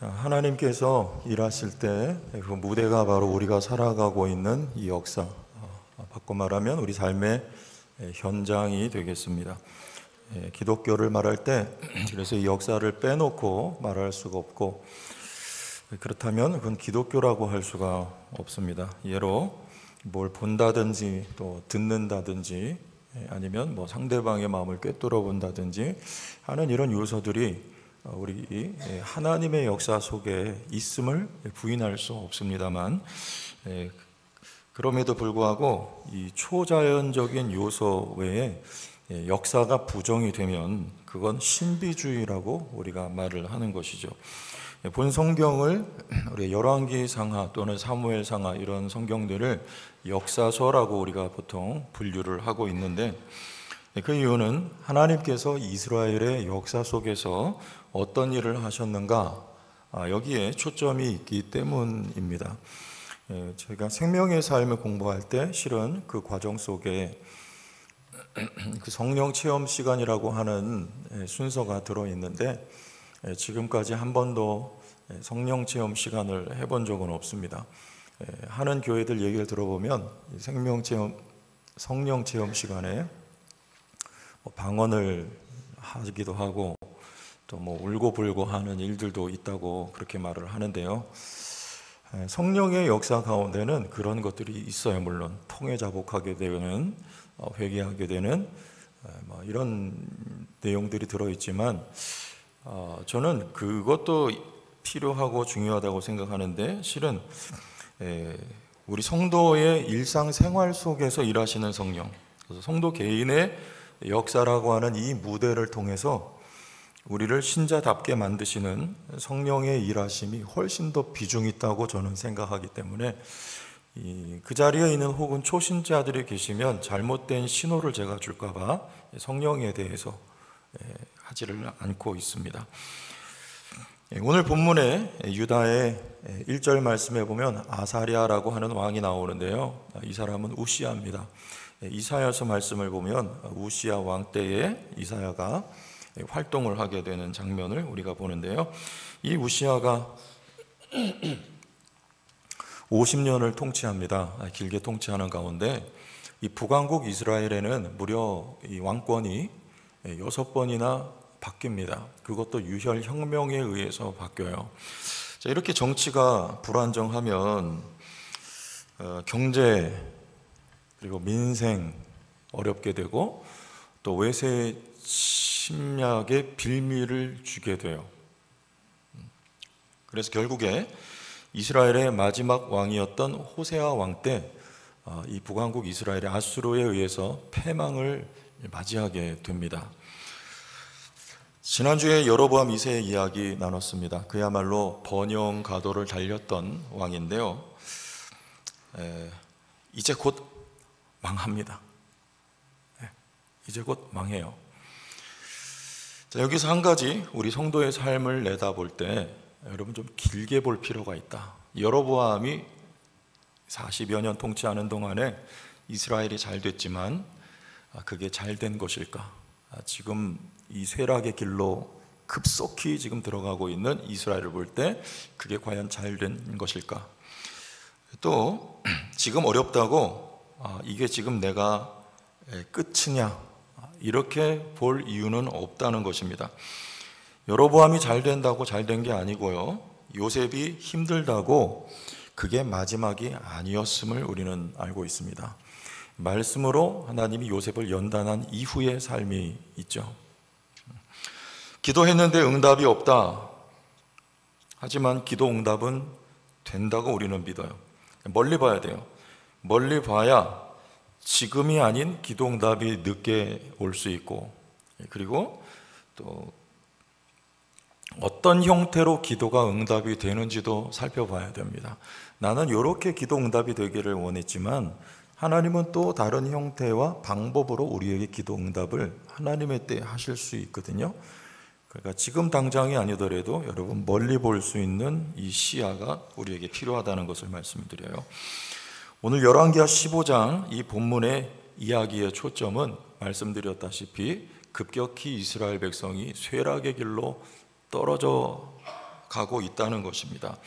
하나님께서 일하실 때 그 무대가 바로 우리가 살아가고 있는 이 역사, 바꿔 말하면 우리 삶의 현장이 되겠습니다. 기독교를 말할 때 그래서 이 역사를 빼놓고 말할 수가 없고, 그렇다면 그건 기독교라고 할 수가 없습니다. 예로 뭘 본다든지 또 듣는다든지 아니면 상대방의 마음을 꿰뚫어 본다든지 하는 이런 요소들이 우리 하나님의 역사 속에 있음을 부인할 수 없습니다만, 그럼에도 불구하고 이 초자연적인 요소 외에 역사가 부정이 되면 그건 신비주의라고 우리가 말을 하는 것이죠. 본 성경을 우리 열왕기상하 또는 사무엘상하 이런 성경들을 역사서라고 우리가 보통 분류를 하고 있는데, 그 이유는 하나님께서 이스라엘의 역사 속에서 어떤 일을 하셨는가, 여기에 초점이 있기 때문입니다. 저희가 생명의 삶을 공부할 때 실은 그 과정 속에 그 성령 체험 시간이라고 하는 순서가 들어있는데, 지금까지 한 번도 성령 체험 시간을 해본 적은 없습니다. 하는 교회들 얘기를 들어보면 성령 체험 시간에 방언을 하기도 하고 또 울고불고 하는 일들도 있다고 그렇게 말을 하는데요. 성령의 역사 가운데는 그런 것들이 있어요. 물론 통회 자복하게 되는, 회개하게 되는 이런 내용들이 들어있지만, 저는 그것도 필요하고 중요하다고 생각하는데, 실은 우리 성도의 일상생활 속에서 일하시는 성령, 그래서 성도 개인의 역사라고 하는 이 무대를 통해서 우리를 신자답게 만드시는 성령의 일하심이 훨씬 더 비중이 있다고 저는 생각하기 때문에, 그 자리에 있는 혹은 초신자들이 계시면 잘못된 신호를 제가 줄까 봐 성령에 대해서 하지를 않고 있습니다. 오늘 본문에 유다의 1절 말씀에 보면 아사랴라고 하는 왕이 나오는데요, 이 사람은 우시야입니다. 이사야서 말씀을 보면 우시야 왕 때에 이사야가 활동을 하게 되는 장면을 우리가 보는데요, 이 우시야가 50년을 통치합니다. 길게 통치하는 가운데 이 북왕국 이스라엘에는 무려 이 왕권이 6번이나 바뀝니다. 그것도 유혈혁명에 의해서 바뀌어요. 이렇게 정치가 불안정하면 경제 그리고 민생 어렵게 되고, 또 외세 침략의 빌미를 주게 돼요. 그래서 결국에 이스라엘의 마지막 왕이었던 호세아 왕 때 이 북왕국 이스라엘의 아수르에 의해서 패망을 맞이하게 됩니다. 지난주에 여로보암 2세의 이야기 나눴습니다. 그야말로 번영가도를 달렸던 왕인데요, 이제 곧 망합니다. 이제 곧 망해요. 여기서 한 가지 우리 성도의 삶을 내다볼 때 여러분 좀 길게 볼 필요가 있다. 여로보암이 40여 년 통치하는 동안에 이스라엘이 잘 됐지만 그게 잘 된 것일까? 지금 이 쇠락의 길로 급속히 지금 들어가고 있는 이스라엘을 볼 때 그게 과연 잘 된 것일까? 또 지금 어렵다고 이게 지금 내가 끝이냐, 이렇게 볼 이유는 없다는 것입니다. 여로보암이 잘 된다고 잘 된 게 아니고요, 요셉이 힘들다고 그게 마지막이 아니었음을 우리는 알고 있습니다. 말씀으로 하나님이 요셉을 연단한 이후의 삶이 있죠. 기도했는데 응답이 없다. 하지만 기도 응답은 된다고 우리는 믿어요. 멀리 봐야 돼요. 멀리 봐야 지금이 아닌 기도 응답이 늦게 올 수 있고, 그리고 또 어떤 형태로 기도가 응답이 되는지도 살펴봐야 됩니다. 나는 이렇게 기도 응답이 되기를 원했지만 하나님은 또 다른 형태와 방법으로 우리에게 기도 응답을 하나님의 때에 하실 수 있거든요. 그러니까 지금 당장이 아니더라도 여러분 멀리 볼 수 있는 이 시야가 우리에게 필요하다는 것을 말씀드려요. 오늘 열왕기하 15장 이 본문의 이야기의 초점은 말씀드렸다시피 급격히 이스라엘 백성이 쇠락의 길로 떨어져 가고 있다는 것입니다.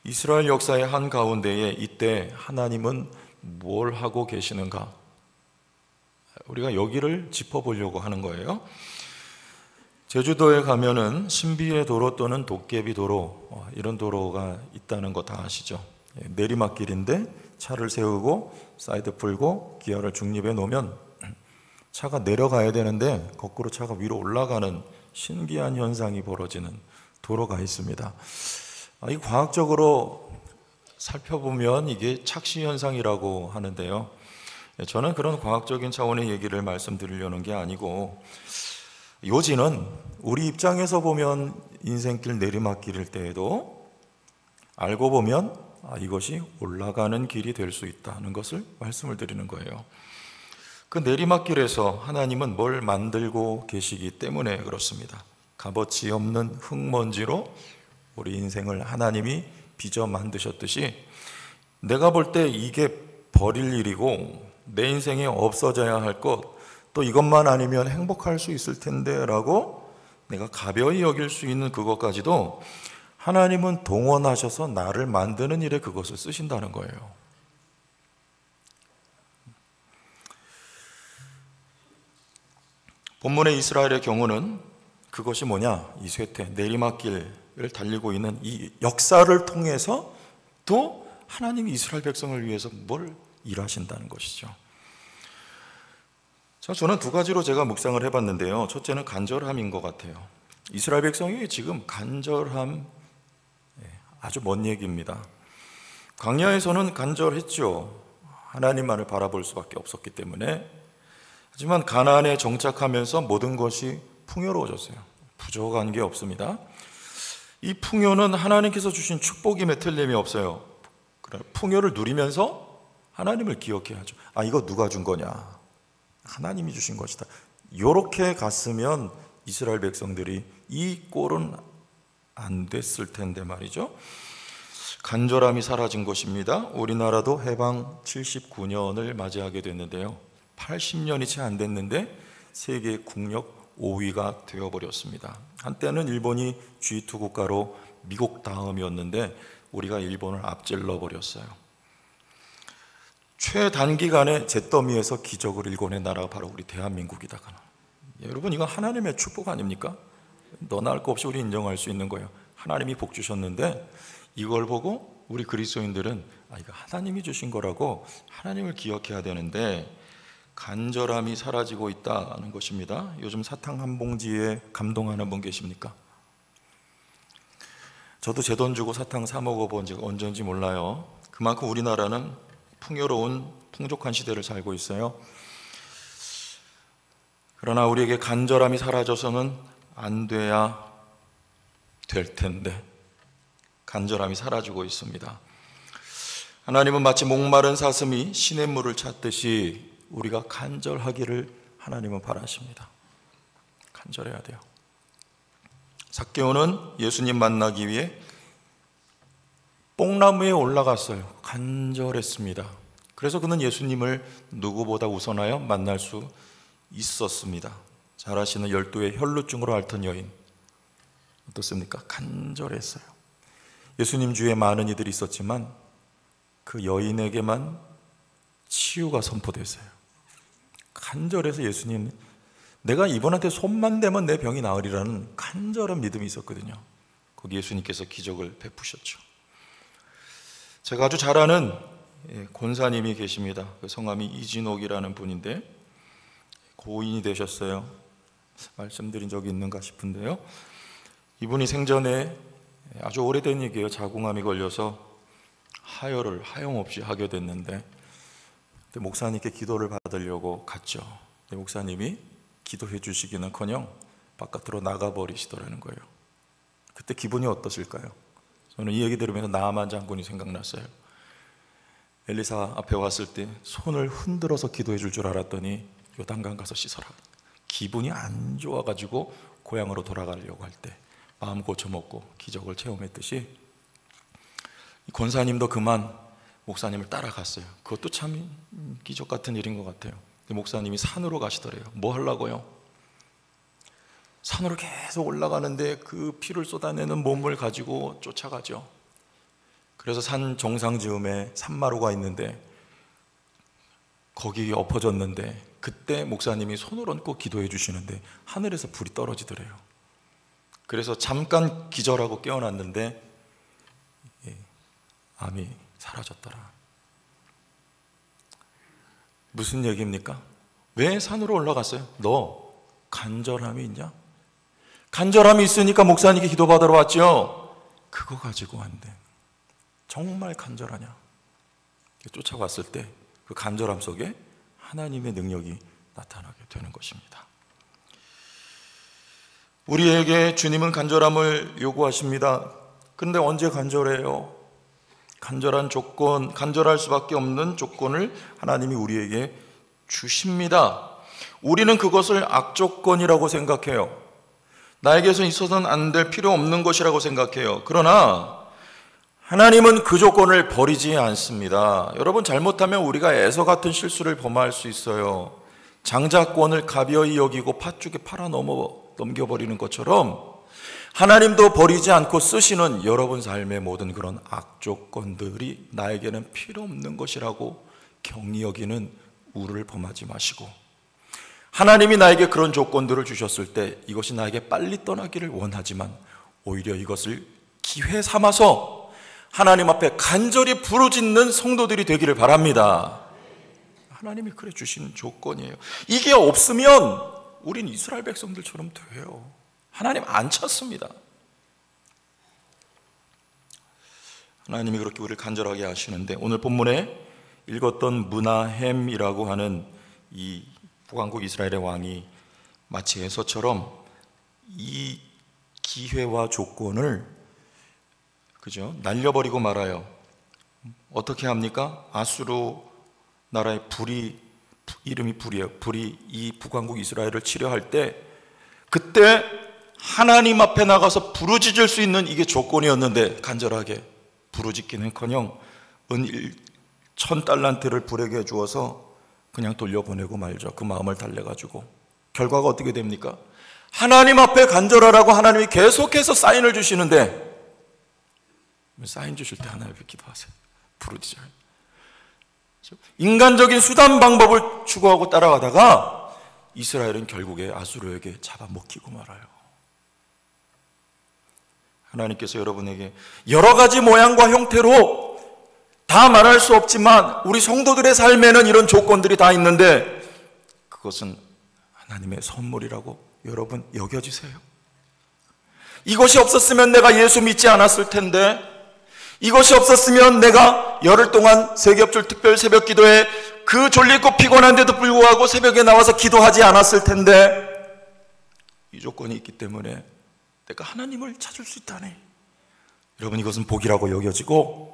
이스라엘 역사의 한가운데에 이때 하나님은 뭘 하고 계시는가? 우리가 여기를 짚어보려고 하는 거예요. 제주도에 가면은 신비의 도로 또는 도깨비 도로, 이런 도로가 있다는 거 다 아시죠? 내리막길인데 차를 세우고 사이드 풀고 기어를 중립에 놓으면 차가 내려가야 되는데 거꾸로 차가 위로 올라가는 신기한 현상이 벌어지는 도로가 있습니다. 이 과학적으로 살펴보면 이게 착시 현상이라고 하는데요. 저는 그런 과학적인 차원의 얘기를 말씀드리려는 게 아니고, 요지는 우리 입장에서 보면 인생길 내리막길일 때에도 알고 보면 이것이 올라가는 길이 될 수 있다는 것을 말씀을 드리는 거예요. 그 내리막길에서 하나님은 뭘 만들고 계시기 때문에 그렇습니다. 값어치 없는 흙먼지로 우리 인생을 하나님이 빚어 만드셨듯이, 내가 볼 때 이게 버릴 일이고 내 인생에 없어져야 할 것, 또 이것만 아니면 행복할 수 있을 텐데 라고 내가 가벼이 여길 수 있는 그것까지도 하나님은 동원하셔서 나를 만드는 일에 그것을 쓰신다는 거예요. 본문의 이스라엘의 경우는 그것이 뭐냐? 이 쇠퇴, 내리막길을 달리고 있는 이 역사를 통해서 또 하나님이 이스라엘 백성을 위해서 뭘 일하신다는 것이죠. 자, 저는 두 가지로 제가 묵상을 해봤는데요. 첫째는 간절함인 것 같아요. 이스라엘 백성이 지금 간절함, 아주 먼 얘기입니다. 광야에서는 간절했죠. 하나님만을 바라볼 수밖에 없었기 때문에. 하지만 가나안에 정착하면서 모든 것이 풍요로워졌어요. 부족한 게 없습니다. 이 풍요는 하나님께서 주신 축복임에 틀림이 없어요. 풍요를 누리면서 하나님을 기억해야죠. 이거 누가 준 거냐? 하나님이 주신 것이다. 이렇게 갔으면 이스라엘 백성들이 이 꼴은 안 됐을 텐데 말이죠. 간절함이 사라진 것입니다. 우리나라도 해방 79년을 맞이하게 됐는데요. 80년이 채 안 됐는데 세계 국력 5위가 되어버렸습니다. 한때는 일본이 G2 국가로 미국 다음이었는데 우리가 일본을 앞질러 버렸어요. 최단기간에 잿더미에서 기적을 일궈낸 나라가 바로 우리 대한민국이다. 여러분, 이건 하나님의 축복 아닙니까? 너나 할 거 없이 우리 인정할 수 있는 거예요. 하나님이 복 주셨는데 이걸 보고 우리 그리스도인들은 이거 하나님이 주신 거라고 하나님을 기억해야 되는데 간절함이 사라지고 있다는 것입니다. 요즘 사탕 한 봉지에 감동하는 분 계십니까? 저도 제 돈 주고 사탕 사 먹어본 지가 언제인지 몰라요. 그만큼 우리나라는 풍요로운 풍족한 시대를 살고 있어요. 그러나 우리에게 간절함이 사라져서는 안 돼야 될 텐데 간절함이 사라지고 있습니다. 하나님은 마치 목마른 사슴이 시냇물을 찾듯이 우리가 간절하기를 하나님은 바라십니다. 간절해야 돼요. 삭개오는 예수님 만나기 위해 뽕나무에 올라갔어요. 간절했습니다. 그래서 그는 예수님을 누구보다 우선하여 만날 수 있었습니다. 잘 아시는 12의 혈루증으로 앓던 여인, 어떻습니까? 간절했어요. 예수님 주위에 많은 이들이 있었지만 그 여인에게만 치유가 선포됐어요. 간절해서 예수님, 내가 이분한테 손만 대면 내 병이 나으리라는 간절한 믿음이 있었거든요. 거기 예수님께서 기적을 베푸셨죠. 제가 아주 잘 아는 권사님이 계십니다. 그 성함이 이진옥이라는 분인데 고인이 되셨어요. 말씀드린 적이 있는가 싶은데요. 이분이 생전에 아주 오래된 얘기예요. 자궁암이 걸려서 하혈을 하염없이 하게 됐는데 목사님께 기도를 받으려고 갔죠. 목사님이 기도해 주시기는커녕 바깥으로 나가버리시더라는 거예요. 그때 기분이 어떠실까요? 저는 이 얘기 들으면서 나아만 장군이 생각났어요. 엘리사 앞에 왔을 때 손을 흔들어서 기도해 줄 줄 알았더니 요단강 가서 씻어라. 기분이 안 좋아가지고 고향으로 돌아가려고 할 때 마음 고쳐먹고 기적을 체험했듯이 권사님도 그만 목사님을 따라갔어요. 그것도 참 기적 같은 일인 것 같아요. 목사님이 산으로 가시더래요. 뭐 하려고요? 산으로 계속 올라가는데 그 피를 쏟아내는 몸을 가지고 쫓아가죠. 그래서 산 정상 즈음에 산마루가 있는데 거기 엎어졌는데 그때 목사님이 손을 얹고 기도해 주시는데 하늘에서 불이 떨어지더래요. 그래서 잠깐 기절하고 깨어났는데 암이 사라졌더라. 무슨 얘기입니까? 왜 산으로 올라갔어요? 너 간절함이 있냐? 간절함이 있으니까 목사님께 기도받으러 왔죠. 그거 가지고 안 돼. 정말 간절하냐? 쫓아왔을 때 그 간절함 속에 하나님의 능력이 나타나게 되는 것입니다. 우리에게 주님은 간절함을 요구하십니다. 그런데 언제 간절해요? 간절한 조건, 간절할 수밖에 없는 조건을 하나님이 우리에게 주십니다. 우리는 그것을 악조건이라고 생각해요. 나에게서 있어서는 안 될 필요 없는 것이라고 생각해요. 그러나 하나님은 그 조건을 버리지 않습니다. 여러분, 잘못하면 우리가 에서 같은 실수를 범할 수 있어요. 장자권을 가벼이 여기고 팥죽에 팔아 넘겨버리는 것처럼 하나님도 버리지 않고 쓰시는 여러분 삶의 모든 그런 악조건들이 나에게는 필요 없는 것이라고 경히 여기는 우를 범하지 마시고, 하나님이 나에게 그런 조건들을 주셨을 때 이것이 나에게 빨리 떠나기를 원하지만 오히려 이것을 기회 삼아서 하나님 앞에 간절히 부르짖는 성도들이 되기를 바랍니다. 하나님이 그래 주신 조건이에요. 이게 없으면 우린 이스라엘 백성들처럼 돼요. 하나님 안 찾습니다. 하나님이 그렇게 우리를 간절하게 하시는데, 오늘 본문에 읽었던 므나헴이라고 하는 이 북왕국 이스라엘의 왕이 마치 에서처럼 이 기회와 조건을 날려버리고 말아요. 어떻게 합니까? 아수르 나라의 이름이 불이에요. 불이 이 북왕국 이스라엘을 치려할 때, 그때 하나님 앞에 나가서 부르짖을 수 있는 이게 조건이었는데 간절하게 부르짖기는커녕 은 1000달란트를 불에게 주어서 그냥 돌려보내고 말죠. 그 마음을 달래가지고 결과가 어떻게 됩니까? 하나님 앞에 간절하라고 하나님이 계속해서 사인을 주시는데, 사인 주실 때 하나님 앞에 기도하세요. 부르짖어요. 인간적인 수단 방법을 추구하고 따라가다가 이스라엘은 결국에 아수르에게 잡아먹히고 말아요. 하나님께서 여러분에게 여러 가지 모양과 형태로 다 말할 수 없지만 우리 성도들의 삶에는 이런 조건들이 다 있는데 그것은 하나님의 선물이라고 여러분 여겨주세요. 이것이 없었으면 내가 예수 믿지 않았을 텐데, 이것이 없었으면 내가 열흘 동안 세겹줄 특별 새벽 기도에 그 졸리고 피곤한데도 불구하고 새벽에 나와서 기도하지 않았을 텐데, 이 조건이 있기 때문에 내가 하나님을 찾을 수 있다니, 여러분 이것은 복이라고 여겨지고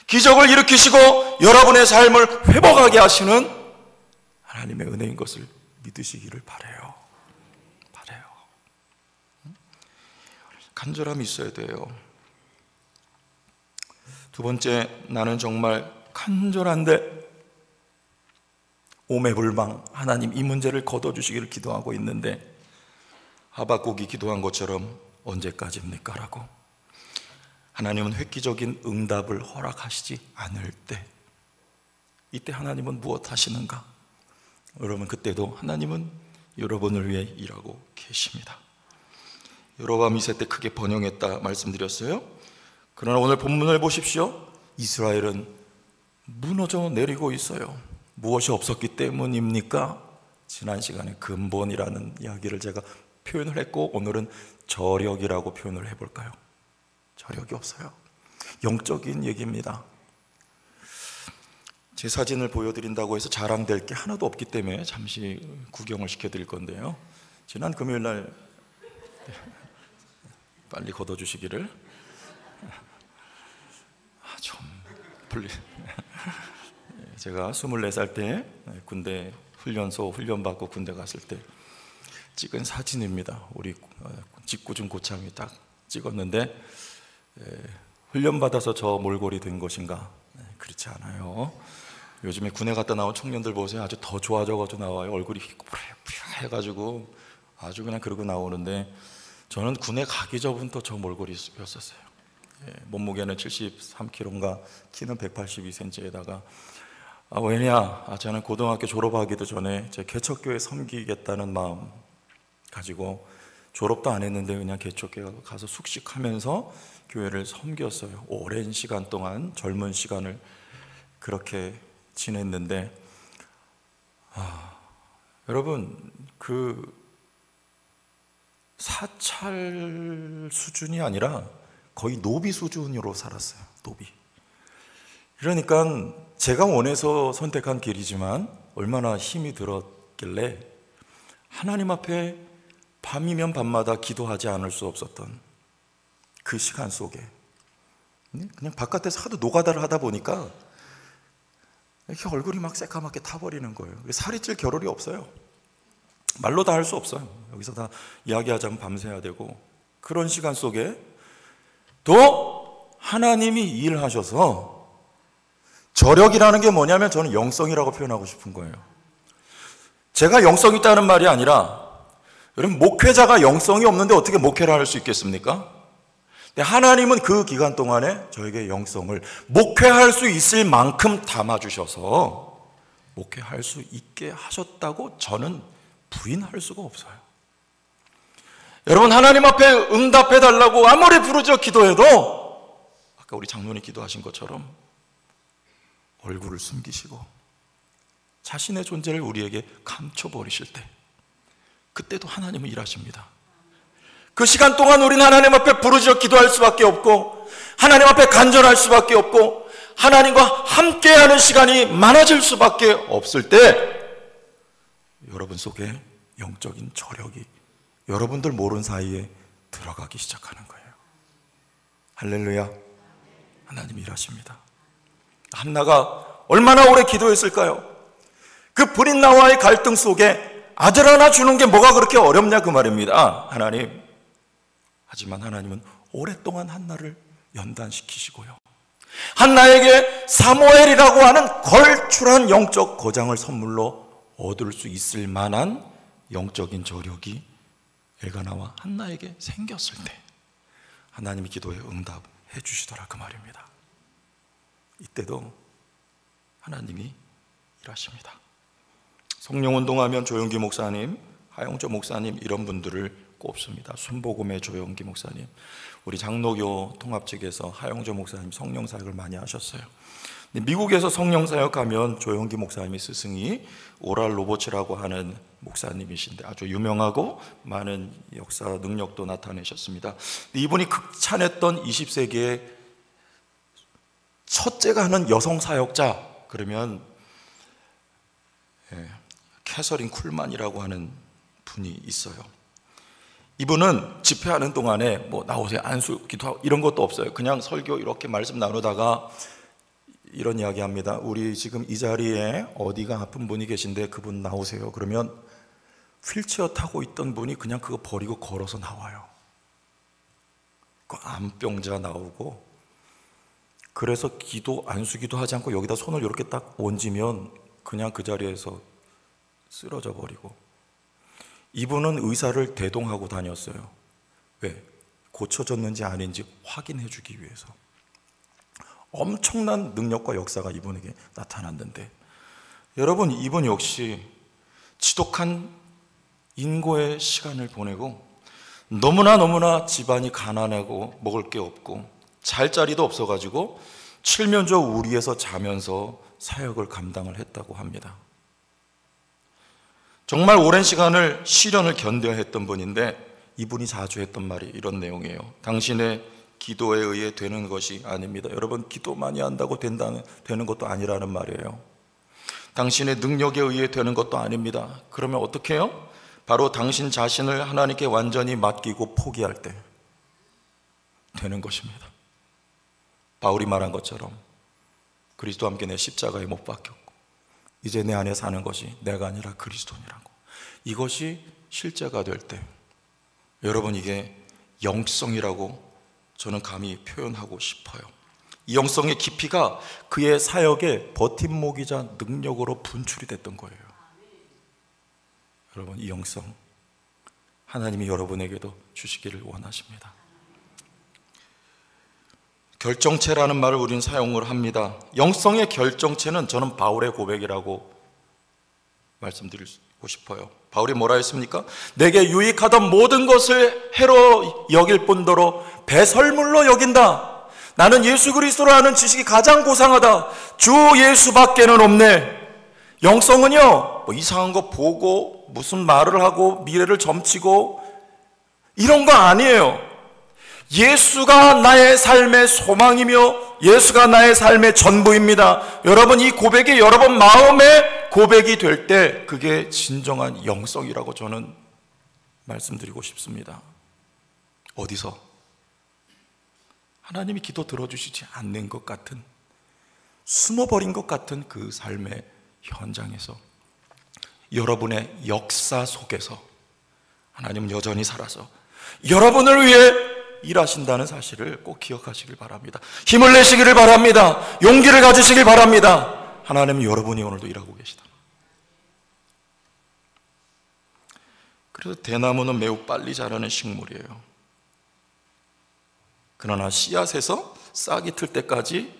기적을 일으키시고 여러분의 삶을 회복하게 하시는 하나님의 은혜인 것을 믿으시기를 바라요. 간절함이 있어야 돼요. 두 번째, 나는 정말 간절한데 오매불망 하나님 이 문제를 거둬주시기를 기도하고 있는데, 하박국이 기도한 것처럼 언제까지입니까? 라고 하나님은 획기적인 응답을 허락하시지 않을 때, 이때 하나님은 무엇 하시는가? 여러분, 그때도 하나님은 여러분을 위해 일하고 계십니다. 여로보암 2세 때 크게 번영했다 말씀드렸어요. 그러나 오늘 본문을 보십시오. 이스라엘은 무너져 내리고 있어요. 무엇이 없었기 때문입니까? 지난 시간에 근본이라는 이야기를 제가 표현을 했고, 오늘은 저력이라고 표현을 해볼까요? 저력이 없어요. 영적인 얘기입니다. 제 사진을 보여드린다고 해서 자랑될 게 하나도 없기 때문에 잠시 구경을 시켜드릴 건데요. 지난 금요일 날 빨리 걷어주시기를. 제가 24살 때 군대 훈련소 훈련받고 군대 갔을 때 찍은 사진입니다. 우리 직구준 고참이 딱 찍었는데, 훈련받아서 저 몰골이 된 것인가? 그렇지 않아요. 요즘에 군에 갔다 나온 청년들 보세요. 아주 더 좋아져가지고 나와요. 얼굴이 뿌려뿌려 해가지고 아주 그냥 그러고 나오는데 저는 군에 가기 전부터 저 몰골이었었어요. 몸무게는 73kg인가 키는 182cm에다가 왜냐? 저는 고등학교 졸업하기도 전에 제 개척교회 섬기겠다는 마음 가지고 졸업도 안 했는데 그냥 개척교회 가서 숙식하면서 교회를 섬겼어요. 오랜 시간 동안 젊은 시간을 그렇게 지냈는데 여러분 그 사찰 수준이 아니라 거의 노비 수준으로 살았어요. 노비. 그러니까 제가 원해서 선택한 길이지만 얼마나 힘이 들었길래 하나님 앞에 밤이면 밤마다 기도하지 않을 수 없었던 그 시간 속에 그냥 바깥에서 하도 노가다를 하다 보니까 이렇게 얼굴이 막 새까맣게 타버리는 거예요. 살이 찔 겨를이 없어요. 말로 다 할 수 없어요. 여기서 다 이야기하자면 밤새야 되고 그런 시간 속에 또 하나님이 일하셔서 저력이라는 게 뭐냐면 저는 영성이라고 표현하고 싶은 거예요. 제가 영성이 있다는 말이 아니라 여러분 목회자가 영성이 없는데 어떻게 목회를 할 수 있겠습니까? 근데 하나님은 그 기간 동안에 저에게 영성을 목회할 수 있을 만큼 담아주셔서 목회할 수 있게 하셨다고 저는 부인할 수가 없어요. 여러분 하나님 앞에 응답해달라고 아무리 부르짖어 기도해도 아까 우리 장로님 기도하신 것처럼 얼굴을 숨기시고 자신의 존재를 우리에게 감춰버리실 때 그때도 하나님은 일하십니다. 그 시간 동안 우리는 하나님 앞에 부르짖어 기도할 수밖에 없고 하나님 앞에 간절할 수밖에 없고 하나님과 함께하는 시간이 많아질 수밖에 없을 때 여러분 속에 영적인 저력이 여러분들 모르는 사이에 들어가기 시작하는 거예요. 할렐루야. 하나님이 일하십니다. 한나가 얼마나 오래 기도했을까요? 그 브릿나와의 갈등 속에 아들 하나 주는 게 뭐가 그렇게 어렵냐 그 말입니다. 하나님. 하지만 하나님은 오랫동안 한나를 연단시키시고요. 한나에게 사무엘이라고 하는 걸출한 영적 거장을 선물로 얻을 수 있을 만한 영적인 저력이 엘가나와 한나에게 생겼을 때 하나님이 기도에 응답해 주시더라 그 말입니다. 이때도 하나님이 일하십니다. 성령운동하면 조영기 목사님, 하영조 목사님 이런 분들을 꼽습니다. 순복음의 조영기 목사님, 우리 장로교 통합 측에서 하영조 목사님 성령사역을 많이 하셨어요. 미국에서 성령사역하면 조영기 목사님의 스승이 오랄 로버츠라고 하는 목사님이신데 아주 유명하고 많은 역사 능력도 나타내셨습니다. 이분이 극찬했던 20세기의 첫째가 하는 여성 사역자 그러면 캐서린 쿨만이라고 하는 분이 있어요. 이분은 집회하는 동안에 뭐 나오세요 안수 기도하고 이런 것도 없어요. 그냥 설교 이렇게 말씀 나누다가 이런 이야기 합니다. 우리 지금 이 자리에 어디가 아픈 분이 계신데 그분 나오세요. 그러면 휠체어 타고 있던 분이 그냥 그거 버리고 걸어서 나와요. 그 암병자 나오고 그래서 기도 안수기도 하지 않고 여기다 손을 이렇게 딱 얹으면 그냥 그 자리에서 쓰러져 버리고 이분은 의사를 대동하고 다녔어요. 왜? 고쳐졌는지 아닌지 확인해 주기 위해서. 엄청난 능력과 역사가 이분에게 나타났는데 여러분 이분 역시 지독한 인고의 시간을 보내고 너무나 집안이 가난하고 먹을 게 없고 잘 자리도 없어가지고 칠면조 우리에서 자면서 사역을 감당을 했다고 합니다. 정말 오랜 시간을 시련을 견뎌야 했던 분인데 이분이 자주 했던 말이 이런 내용이에요. 당신의 기도에 의해 되는 것이 아닙니다. 여러분 기도 많이 한다고 되는 것도 아니라는 말이에요. 당신의 능력에 의해 되는 것도 아닙니다. 그러면 어떻게 해요? 바로 당신 자신을 하나님께 완전히 맡기고 포기할 때 되는 것입니다. 바울이 말한 것처럼 그리스도와 함께 내 십자가에 못 박혔고 이제 내 안에 사는 것이 내가 아니라 그리스도니라고. 이것이 실제가 될 때 여러분 이게 영성이라고 저는 감히 표현하고 싶어요. 이 영성의 깊이가 그의 사역의 버팀목이자 능력으로 분출이 됐던 거예요. 여러분 이 영성 하나님이 여러분에게도 주시기를 원하십니다. 결정체라는 말을 우리는 사용을 합니다. 영성의 결정체는 저는 바울의 고백이라고 말씀드리고 싶어요. 바울이 뭐라 했습니까? 내게 유익하던 모든 것을 해로 여길 뿐더러 배설물로 여긴다. 나는 예수 그리스도를 아는 지식이 가장 고상하다. 주 예수밖에는 없네. 영성은요, 뭐 이상한 거 보고 무슨 말을 하고 미래를 점치고 이런 거 아니에요. 예수가 나의 삶의 소망이며 예수가 나의 삶의 전부입니다. 여러분, 이 고백이 여러분 마음의 고백이 될 때 그게 진정한 영성이라고 저는 말씀드리고 싶습니다. 어디서? 하나님이 기도 들어주시지 않는 것 같은, 숨어버린 것 같은 그 삶의 현장에서, 여러분의 역사 속에서 하나님은 여전히 살아서 여러분을 위해 일하신다는 사실을 꼭 기억하시길 바랍니다. 힘을 내시기를 바랍니다. 용기를 가지시길 바랍니다. 하나님은 여러분이 오늘도 일하고 계시다. 그래서 대나무는 매우 빨리 자라는 식물이에요. 그러나 씨앗에서 싹이 틀 때까지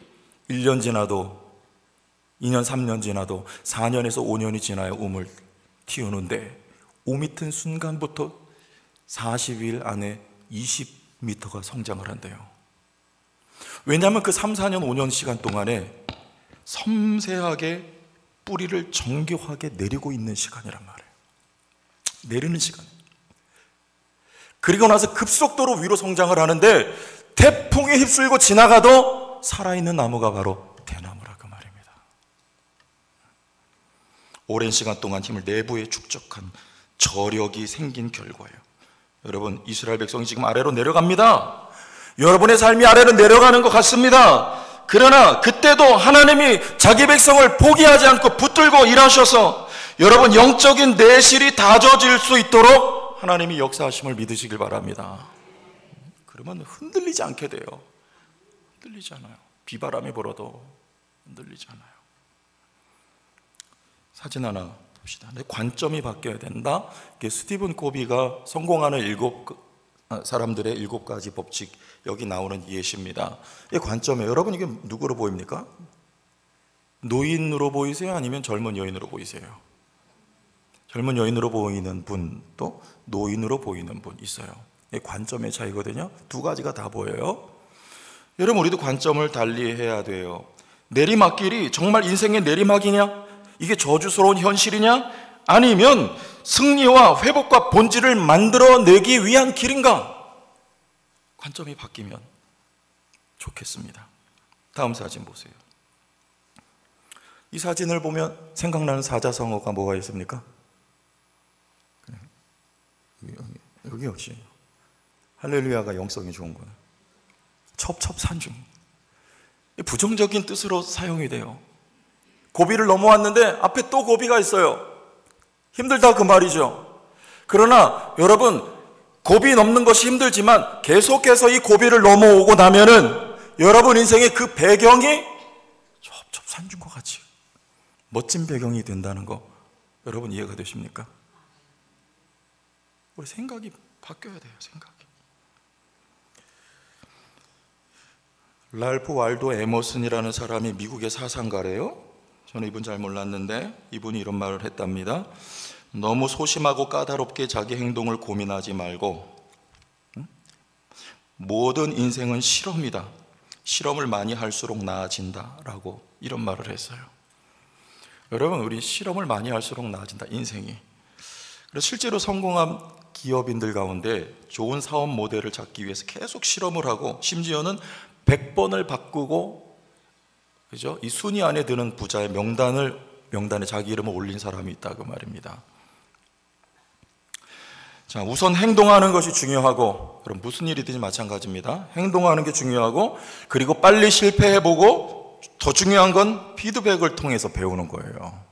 1년 지나도 2년 3년 지나도 4년에서 5년이 지나야 움을 틔우는데 움이 튼 순간부터 40일 안에 20m가 성장을 한대요. 왜냐하면 그 3, 4년, 5년 시간 동안에 섬세하게 뿌리를 정교하게 내리고 있는 시간이란 말이에요. 내리는 시간. 그리고 나서 급속도로 위로 성장을 하는데 태풍에 휩쓸고 지나가도 살아있는 나무가 바로 대나무라 그 말입니다. 오랜 시간 동안 힘을 내부에 축적한 저력이 생긴 결과예요. 여러분, 이스라엘 백성이 지금 아래로 내려갑니다. 여러분의 삶이 아래로 내려가는 것 같습니다. 그러나 그때도 하나님이 자기 백성을 포기하지 않고 붙들고 일하셔서 여러분 영적인 내실이 다져질 수 있도록 하나님이 역사하심을 믿으시길 바랍니다. 그러면 흔들리지 않게 돼요. 흔들리지 않아요. 비바람이 불어도 흔들리지 않아요. 사진 하나 봅시다. 내 관점이 바뀌어야 된다. 이게 스티븐 코비가 성공하는 사람들의 7가지 법칙, 여기 나오는 예시입니다. 이 관점에 여러분 이게 누구로 보입니까? 노인으로 보이세요? 아니면 젊은 여인으로 보이세요? 젊은 여인으로 보이는 분, 또 노인으로 보이는 분 있어요. 이 관점의 차이거든요. 2가지가 다 보여요. 여러분, 우리도 관점을 달리해야 돼요. 내리막길이 정말 인생의 내리막이냐? 이게 저주스러운 현실이냐? 아니면 승리와 회복과 본질을 만들어내기 위한 길인가? 관점이 바뀌면 좋겠습니다. 다음 사진 보세요. 이 사진을 보면 생각나는 사자성어가 뭐가 있습니까? 여기 역시 할렐루야가 영성이 좋은 거예요. 첩첩산중. 부정적인 뜻으로 사용이 돼요. 고비를 넘어왔는데 앞에 또 고비가 있어요. 힘들다 그 말이죠. 그러나 여러분, 고비 넘는 것이 힘들지만 계속해서 이 고비를 넘어오고 나면은 여러분 인생의 그 배경이 첩첩산중과 같이 멋진 배경이 된다는 거 여러분 이해가 되십니까? 우리 생각이 바뀌어야 돼요. 생각이. 랄프 waldo 에머슨이라는 사람이 미국의 사상가래요. 저는 이분 잘 몰랐는데 이분이 이런 말을 했답니다. 너무 소심하고 까다롭게 자기 행동을 고민하지 말고, 모든 인생은 실험이다. 실험을 많이 할수록 나아진다 라고 이런 말을 했어요. 여러분, 우리 실험을 많이 할수록 나아진다, 인생이. 그래서 실제로 성공한 기업인들 가운데 좋은 사업 모델을 찾기 위해서 계속 실험을 하고 심지어는 100번을 바꾸고, 그죠? 이 순위 안에 드는 부자의 명단에 자기 이름을 올린 사람이 있다고 말입니다. 자, 우선 행동하는 것이 중요하고, 그럼 무슨 일이든지 마찬가지입니다. 행동하는 게 중요하고, 그리고 빨리 실패해보고, 더 중요한 건 피드백을 통해서 배우는 거예요.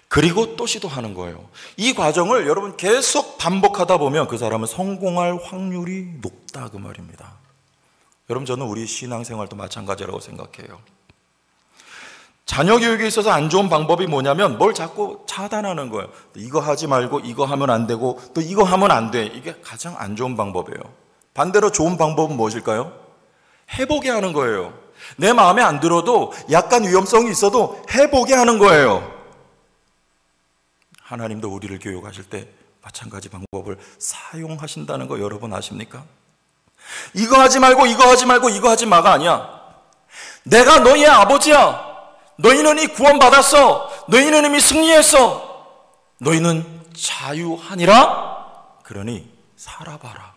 그리고 또 시도하는 거예요. 이 과정을 여러분 계속 반복하다 보면 그 사람은 성공할 확률이 높다 그 말입니다. 여러분, 저는 우리 신앙생활도 마찬가지라고 생각해요. 자녀 교육에 있어서 안 좋은 방법이 뭐냐면 뭘 자꾸 차단하는 거예요. 이거 하지 말고 이거 하면 안 되고 또 이거 하면 안 돼. 이게 가장 안 좋은 방법이에요. 반대로 좋은 방법은 무엇일까요? 해보게 하는 거예요. 내 마음에 안 들어도 약간 위험성이 있어도 해보게 하는 거예요. 하나님도 우리를 교육하실 때 마찬가지 방법을 사용하신다는 거 여러분 아십니까? 이거 하지 말고 이거 하지 말고 이거 하지 마가 아니야. 내가 너희의 아버지야. 너희는 이 구원받았어. 너희는 이미 승리했어. 너희는 자유하니라. 그러니 살아봐라.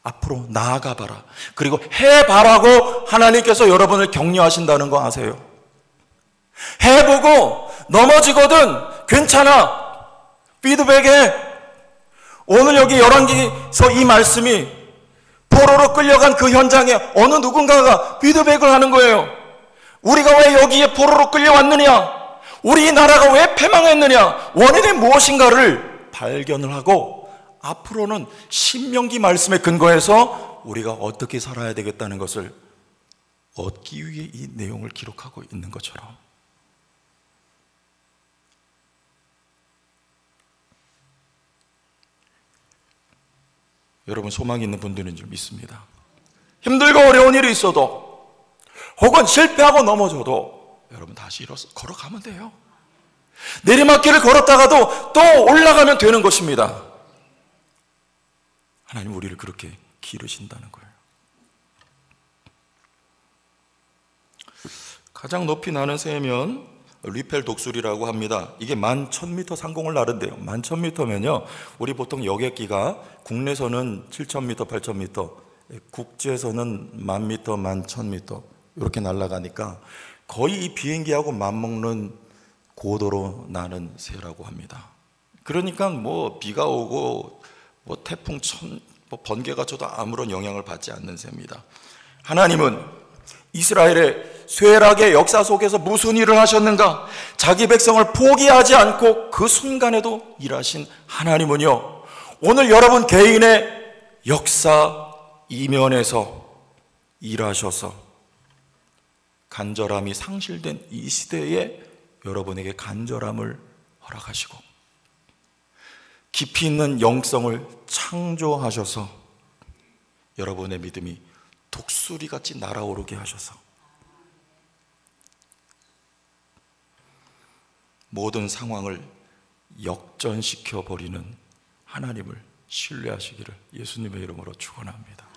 앞으로 나아가봐라. 그리고 해봐라고 하나님께서 여러분을 격려하신다는 거 아세요? 해보고 넘어지거든 괜찮아. 피드백해. 오늘 여기 열왕기서 이 말씀이 포로로 끌려간 그 현장에 어느 누군가가 피드백을 하는 거예요. 우리가 왜 여기에 포로로 끌려왔느냐? 우리 이 나라가 왜 패망했느냐? 원인이 무엇인가를 발견을 하고 앞으로는 신명기 말씀에 근거해서 우리가 어떻게 살아야 되겠다는 것을 얻기 위해 이 내용을 기록하고 있는 것처럼 여러분 소망이 있는 분들인 줄 믿습니다. 힘들고 어려운 일이 있어도 혹은 실패하고 넘어져도 여러분 다시 일어서 걸어가면 돼요. 내리막길을 걸었다가도 또 올라가면 되는 것입니다. 하나님 우리를 그렇게 기르신다는 거예요. 가장 높이 나는 새면 리펠 독수리라고 합니다. 이게 11,000m 상공을 나른대요. 11,000m면요 우리 보통 여객기가 국내선은 7,000m, 8,000m, 국제선은 10,000m, 11,000m 이렇게 날아가니까 거의 이 비행기하고 맞먹는 고도로 나는 새라고 합니다. 그러니까 뭐 비가 오고 뭐 태풍 번개가 쳐도 아무런 영향을 받지 않는 새입니다. 하나님은 이스라엘의 쇠락의 역사 속에서 무슨 일을 하셨는가? 자기 백성을 포기하지 않고 그 순간에도 일하신 하나님은요 오늘 여러분 개인의 역사 이면에서 일하셔서 간절함이 상실된 이 시대에 여러분에게 간절함을 허락하시고 깊이 있는 영성을 창조하셔서 여러분의 믿음이 독수리같이 날아오르게 하셔서 모든 상황을 역전시켜 버리는 하나님을 신뢰하시기를 예수님의 이름으로 축원합니다.